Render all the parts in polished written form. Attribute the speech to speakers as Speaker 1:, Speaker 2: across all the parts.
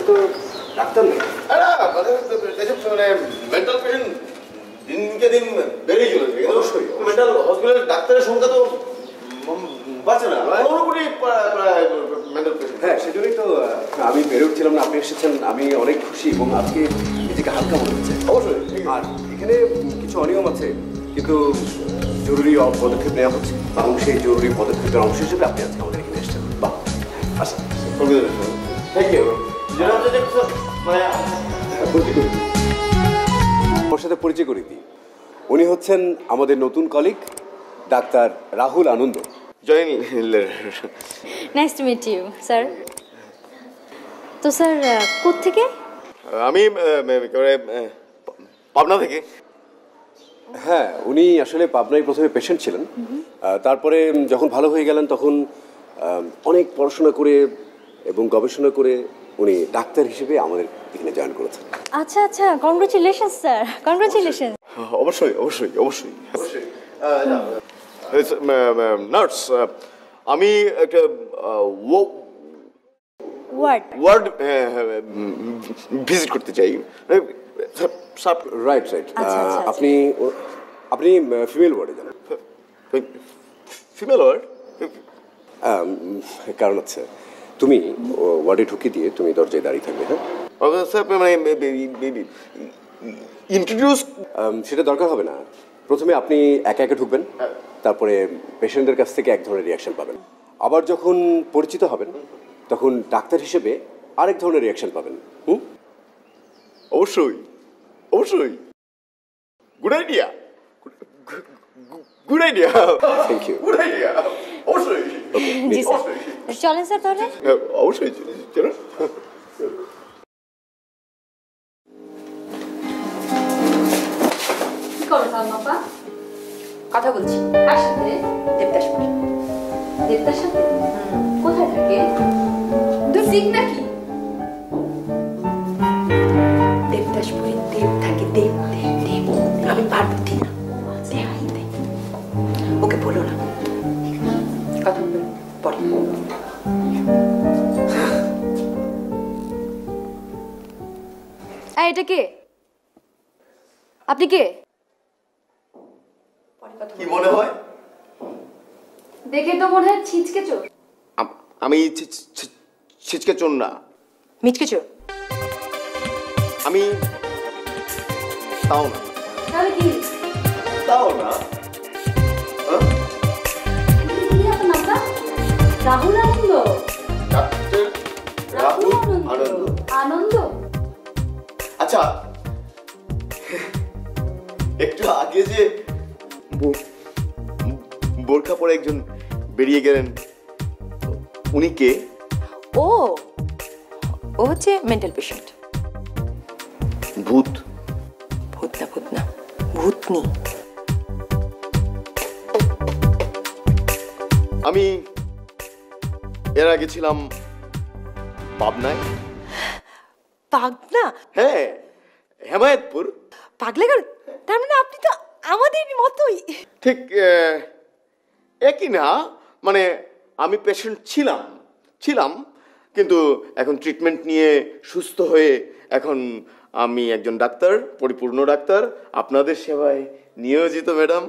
Speaker 1: তো ডাক্তার নেই।
Speaker 2: মানে মেন্টাল পেশেন্ট দিনকে দিন বেড়েই চলেছে। অবশ্যই মেন্টাল হসপিটালের ডাক্তারের সংখ্যা তো বাড়ছে না, মেন্টাল পেশেন্ট।
Speaker 1: হ্যাঁ, সেজন্যই তো আমি বেড়ে উঠছিলাম না, আপনি এসেছেন, আমি অনেক খুশি এবং আজকে নিজেকে হালকা মনে হচ্ছে।
Speaker 2: অবশ্যই।
Speaker 1: আর এখানে কিছু অনিয়ম আছে, কিন্তু জরুরি পদক্ষেপ নেওয়া হচ্ছে এবং সেই জরুরি পদক্ষেপের অংশ হিসেবে আপনি আজকে আমাদের এখানে এসেছেন। বাহ, আচ্ছা,
Speaker 2: থ্যাংক ইউ। যেটা হচ্ছে যে মানে
Speaker 1: ওর সাথে পরিচয় করে দিই। উনি হচ্ছেন আমাদের নতুন colleague doctor Rahul Anand.
Speaker 2: Join.
Speaker 3: Nice to meet you sir. তো স্যার কোত্থেকে?
Speaker 2: আমি পাবনা থেকে।
Speaker 1: হ্যাঁ, উনি আসলে পাবনায় প্রথমে পেশেন্ট ছিলেন, তারপরে যখন ভালো হয়ে গেলেন তখন অনেক পড়াশোনা করে এবং গবেষণা করে উনি ডাক্তার হিসেবে আমাদের এখানে জয়েন করেছেন।
Speaker 3: আচ্ছা আচ্ছা, কংগ্রেচুলেশন স্যার, কংগ্রেচুলেশন।
Speaker 2: অবশ্যই অবশ্যই অবশ্যই অবশ্যই। নার্স, আমি একটা ওয়ার্ড ভিজিট করতে চাই।
Speaker 1: Right right. আপনি আপনি ফিমেল ওয়ার্ডে যান।
Speaker 2: Female ward?
Speaker 1: কারণ হচ্ছে তুমি ওয়ার্ডে ঢুকে দিয়ে তুমি দরজায় দাঁড়িয়ে থাকবে। হ্যাঁ
Speaker 2: স্যার, মানে ইন্ট্রোডিউস
Speaker 1: সেটা দরকার হবে না। প্রথমে আপনি একা একা ঢুকবেন, তারপরে পেশেন্টদের কাছ থেকে এক ধরনের রিয়াকশন পাবেন। আবার যখন পরিচিত হবেন তখন ডাক্তার হিসেবে আরেক ধরনের রিয়াকশন পাবেন।
Speaker 2: অবশ্যই অবশ্যই। Good idea, good idea.
Speaker 1: Thank you.
Speaker 2: Good idea, অবশ্যই।
Speaker 3: জি স্যার, চলেন স্যার তাহলে।
Speaker 2: অবশ্যই চলো।
Speaker 3: কি করো সালমাপা?
Speaker 4: কথা বলছি।
Speaker 3: কার সাথে?
Speaker 4: দেবদাস বাড়ি।
Speaker 3: দেবদার সাথে? কোথায় থাকে? সিক নাকি?
Speaker 4: দেবদাসপুরে দেব থাকে, দেব দেব দেব। আমি পার্বতী না। ওকে বলো না, কথা বলো পরে।
Speaker 3: এটা কে? আপনি কে?
Speaker 2: কি মনে হয়?
Speaker 3: দেখে তো মনে হয় ছিচকে চোর।
Speaker 2: আমি ছিচকে চোর না।
Speaker 4: মিচকে চোর?
Speaker 2: আমি তাও না।
Speaker 3: তাহলে কি?
Speaker 2: তাও না।
Speaker 3: রাহুল আনন্দ।
Speaker 2: ডাক্তার রাহুল আনন্দ।
Speaker 3: আনন্দ?
Speaker 2: আচ্ছা, একটু আগে যে বোরখা পরে একজন বেরিয়ে গেলেন, উনি কে?
Speaker 4: ও ও হচ্ছে মেন্টাল পেশেন্ট।
Speaker 2: ভূত?
Speaker 4: ভূত না, ভূত না, ভূতনি।
Speaker 2: আমি এর আগে ছিলাম পাবনায়।
Speaker 4: পাগনা?
Speaker 2: হ্যাঁ, হেমায়েতপুর।
Speaker 4: পাগলা গেল? তার মানে আপনি তো আমাদের মতোই।
Speaker 2: ঠিক একই না, মানে আমি পেশেন্ট ছিলাম কিন্তু এখন ট্রিটমেন্ট নিয়ে সুস্থ হয়ে এখন আমি একজন ডাক্তার, পরিপূর্ণ ডাক্তার, আপনাদের সেবায় নিয়োজিত ম্যাডাম।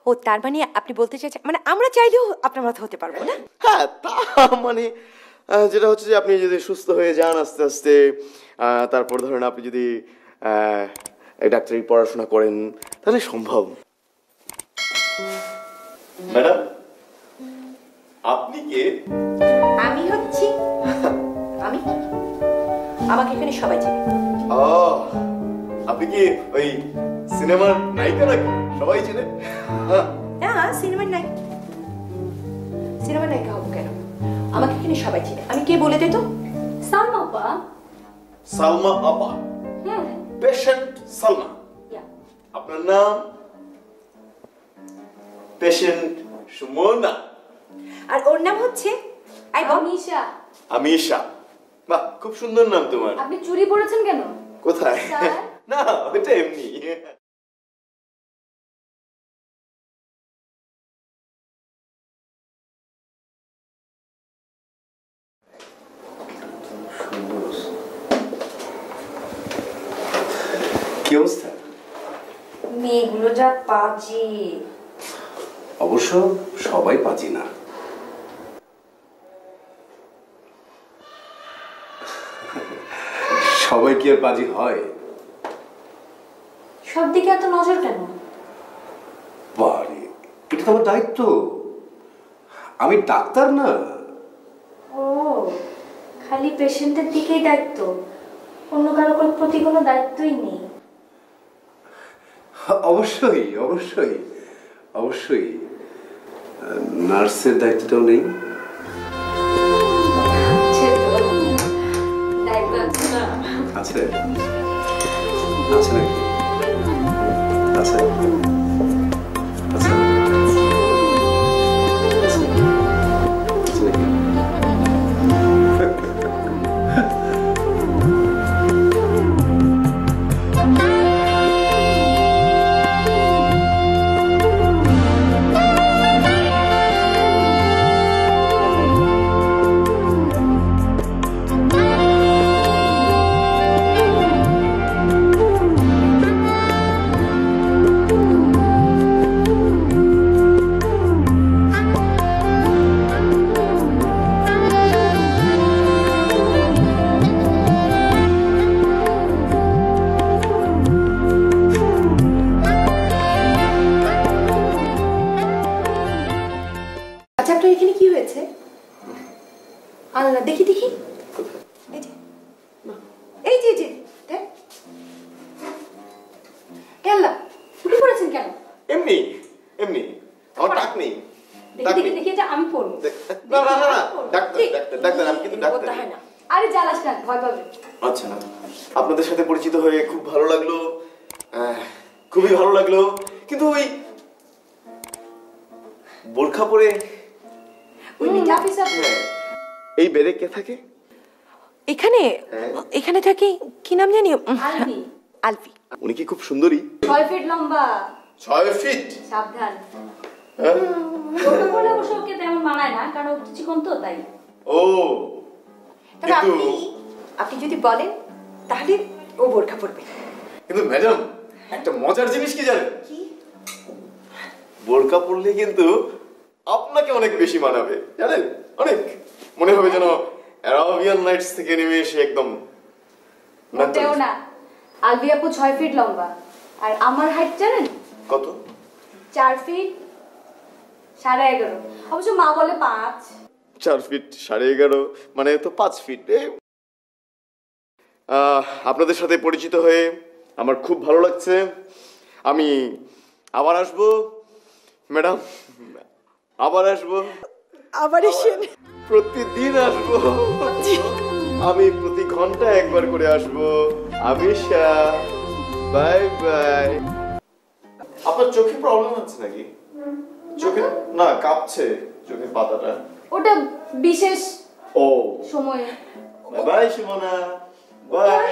Speaker 4: ও তার মানে আপনি বলতে চাইছেন মানে আমরা চাইলেও আপনার মতো হতে পারবো না?
Speaker 2: হ্যাঁ, তা মানে যেটা হচ্ছে যে আপনি যদি সুস্থ হয়ে যান আস্তে আস্তে, তারপর ধরেন আপনি যদি ডাক্তারি পড়াশোনা করেন তাহলে সম্ভব। ম্যাডাম, আপনি কে?
Speaker 4: আমি হচ্ছি আমি আমাকে এখানে সবাই চেনে।
Speaker 2: ও, আপনি কি ওই সিনেমার নায়িকা নাকি সবাই চেনে?
Speaker 4: না, সিনেমার নায়িকা হবো কেন? আমাকে এখানে সবাই চেনে। আমি কে বলে দে তো?
Speaker 3: সালমা আপা।
Speaker 2: সালমা আপা?
Speaker 3: হ্যাঁ।
Speaker 2: পেশেন্ট সালমা? আপনার নাম? পেশেন্ট সুমনা।
Speaker 4: আর ওর নাম হচ্ছে
Speaker 3: আমিশা।
Speaker 2: আমিশা? বাহ, খুব সুন্দর নাম তোমার।
Speaker 3: আপনি চুরি পড়েছেন কেন?
Speaker 2: কোথায়? না, ওটা এমনি।
Speaker 1: কি অবস্থা?
Speaker 4: মেয়েগুলো যা পাজি।
Speaker 1: অবশ্য সবাই পাজি না। সবাই কি আর পাজি হয়?
Speaker 4: সব দিকে এত নজর কেন?
Speaker 1: বারে, এটা তো আমার দায়িত্ব। আমি ডাক্তার না।
Speaker 4: ও, খালি পেশেন্টের দিকেই দায়িত্ব, অন্য কারো প্রতি কোনো দায়িত্বই নেই।
Speaker 1: অবশ্যই অবশ্যই অবশ্যই, নার্সের দায়িত্বটাও নেই।
Speaker 4: দায়িত্ব আছে না?
Speaker 1: আছে আছে নাকি? আছে আছে নাকি?
Speaker 4: আচ্ছা, আপনার এখানে কি হয়েছে? আল্লাহ, দেখি দেখি। এই যে এই যে দেখ। আল্লাহ, উঠে পড়েছেন কেন?
Speaker 2: এমনি এমনি, আমার টাক নেই।
Speaker 4: দেখি দেখি দেখি, এটা আমি পড়বো।
Speaker 2: না না না না, ডাক্তার ডাক্তার ডাক্তার, আমি কিন্তু ডাক্তার।
Speaker 4: করতে হয় না। আরে জ্বালাস না, ভয় পাবে।
Speaker 2: আচ্ছা না, আপনাদের সাথে পরিচিত হয়ে খুব ভালো লাগলো, খুবই ভালো লাগলো। কিন্তু ওই বোরখা পরে
Speaker 4: ওই মিটা অফিসার
Speaker 2: এই বেডে কে থাকে?
Speaker 5: এখানে এখানে থাকি, কি নাম জানি?
Speaker 4: আলবি।
Speaker 5: আলফি।
Speaker 2: উনি কি খুব সুন্দরী?
Speaker 4: 6 ফিট লম্বা।
Speaker 2: 6 ফিট?
Speaker 4: সাবধান। ওটা পরে অবশ্য ওকে তেমন মানায় না, কারণ ও চিকন তো, তাই।
Speaker 2: ও,
Speaker 5: তবে আপনি যদি বলেন তাহলে ও বোরখা পরবে।
Speaker 2: কিন্তু ম্যাডাম, একটা মজার জিনিস কি জানেন?
Speaker 5: কি?
Speaker 2: বোরকা পরলে কিন্তু আপনাকে অনেক বেশি মানাবে, জানেন? অনেক মনে হবে যেন অ্যারাবিয়ান নাইটস থেকে নেমে এসে একদম।
Speaker 4: মোটেও না। আলবি আপু 6 ফিট লম্বা, আর আমার হাইট জানেন
Speaker 2: কত?
Speaker 4: 4 ফিট 11.5। অবশ্য মা বলে 5।
Speaker 2: 4 ফিট 11.5, মানে তো 5 ফিট। আপনাদের সাথে পরিচিত হয়ে আমার খুব ভালো লাগছে। আমি আবার আসবো ম্যাডাম, আবার আসবো,
Speaker 5: আবার এসেন।
Speaker 2: প্রতিদিন আসবো। আমি প্রতি ঘন্টা একবার করে আসবো। Amisha, bye bye. আপনার চোখে প্রবলেম হচ্ছে নাকি? চোখে না, কাঁপছে চোখের পাতাটা।
Speaker 4: ওটা বিশেষ
Speaker 2: ও,
Speaker 4: সময়ে।
Speaker 2: Bye Sumana, by.